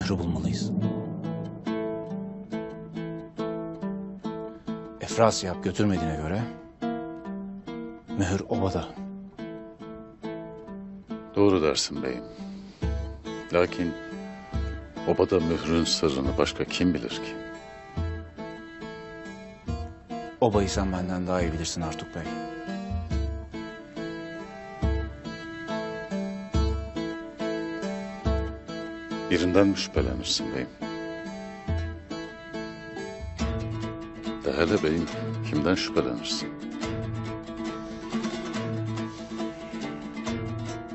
Mührü bulmalıyız. Efrasiyap götürmediğine göre mühür obada. Doğru dersin beyim. Lakin obada mührün sırrını başka kim bilir ki? Obayı sen benden daha iyi bilirsin Artuk Bey. Birinden mi şüphelenirsin beyim? De hele beyim, kimden şüphelenirsin?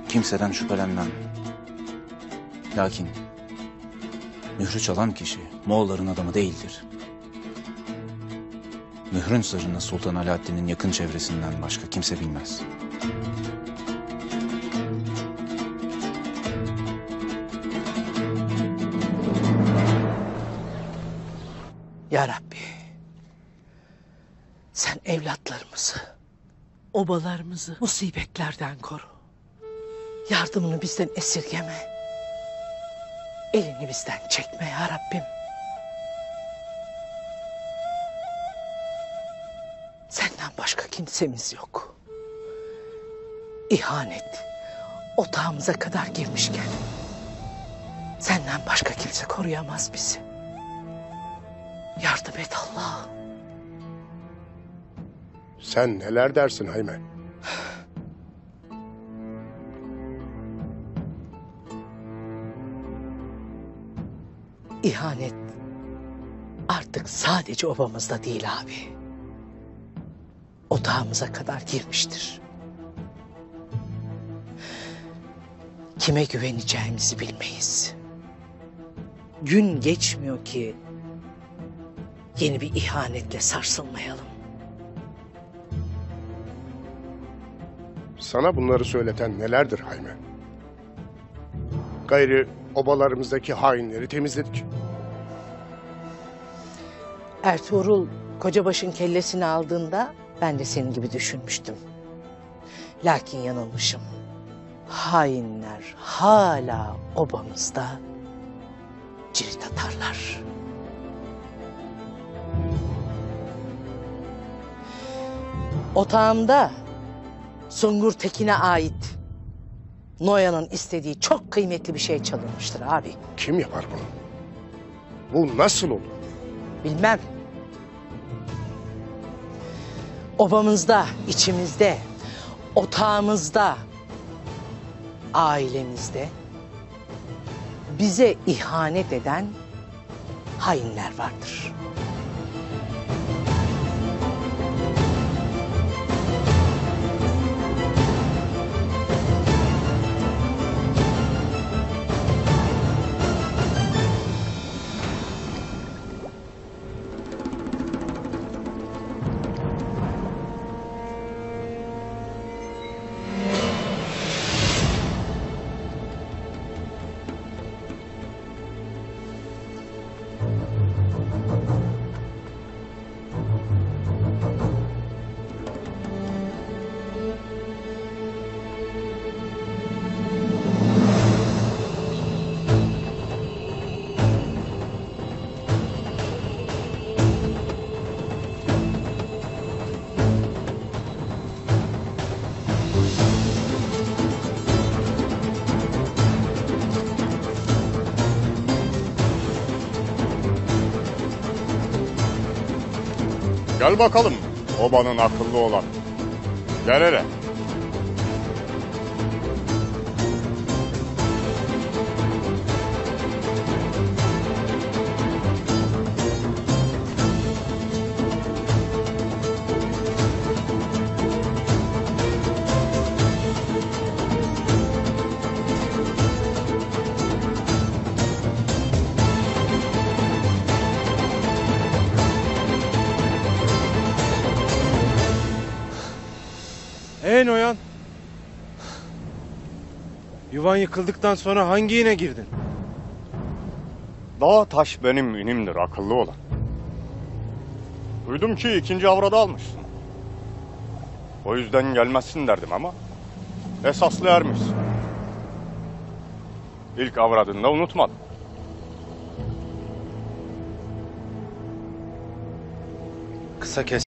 Kimseden şüphelenmem. Lakin mührü çalan kişi Moğolların adamı değildir. Mührün sırrını Sultan Alaaddin'in yakın çevresinden başka kimse bilmez. Ya Rabbi, sen evlatlarımızı, obalarımızı musibetlerden koru. Yardımını bizden esirgeme. Elini bizden çekme ya Rabbim. Senden başka kimsemiz yok. İhanet otağımıza kadar girmişken senden başka kimse koruyamaz bizi. Yardım et Allah. Sen neler dersin Hayme? İhanet artık sadece obamızda değil abi. Otağımıza kadar girmiştir. Kime güveneceğimizi bilmeyiz. Gün geçmiyor ki yeni bir ihanetle sarsılmayalım. Sana bunları söyleten nelerdir Hayme? Gayrı obalarımızdaki hainleri temizledik. Ertuğrul Kocabaş'ın kellesini aldığında ben de senin gibi düşünmüştüm. Lakin yanılmışım. Hainler hala obamızda cirit atarlar. Otağımda Sungur Tekin'e ait Noyan'ın istediği çok kıymetli bir şey çalınmıştır abi. Kim yapar bunu? Bu nasıl olur? Bilmem. Obamızda, içimizde, otağımızda, ailemizde bize ihanet eden hainler vardır. Gel bakalım obanın akıllı olan. Gel hele. Noyan. Yuvan yıkıldıktan sonra hangi yine girdin? Dağ taş benim inimdir akıllı olan. Duydum ki ikinci avradı almışsın. O yüzden gelmezsin derdim ama esaslı ermişsin. İlk avradını da unutmadım. Kısa kes.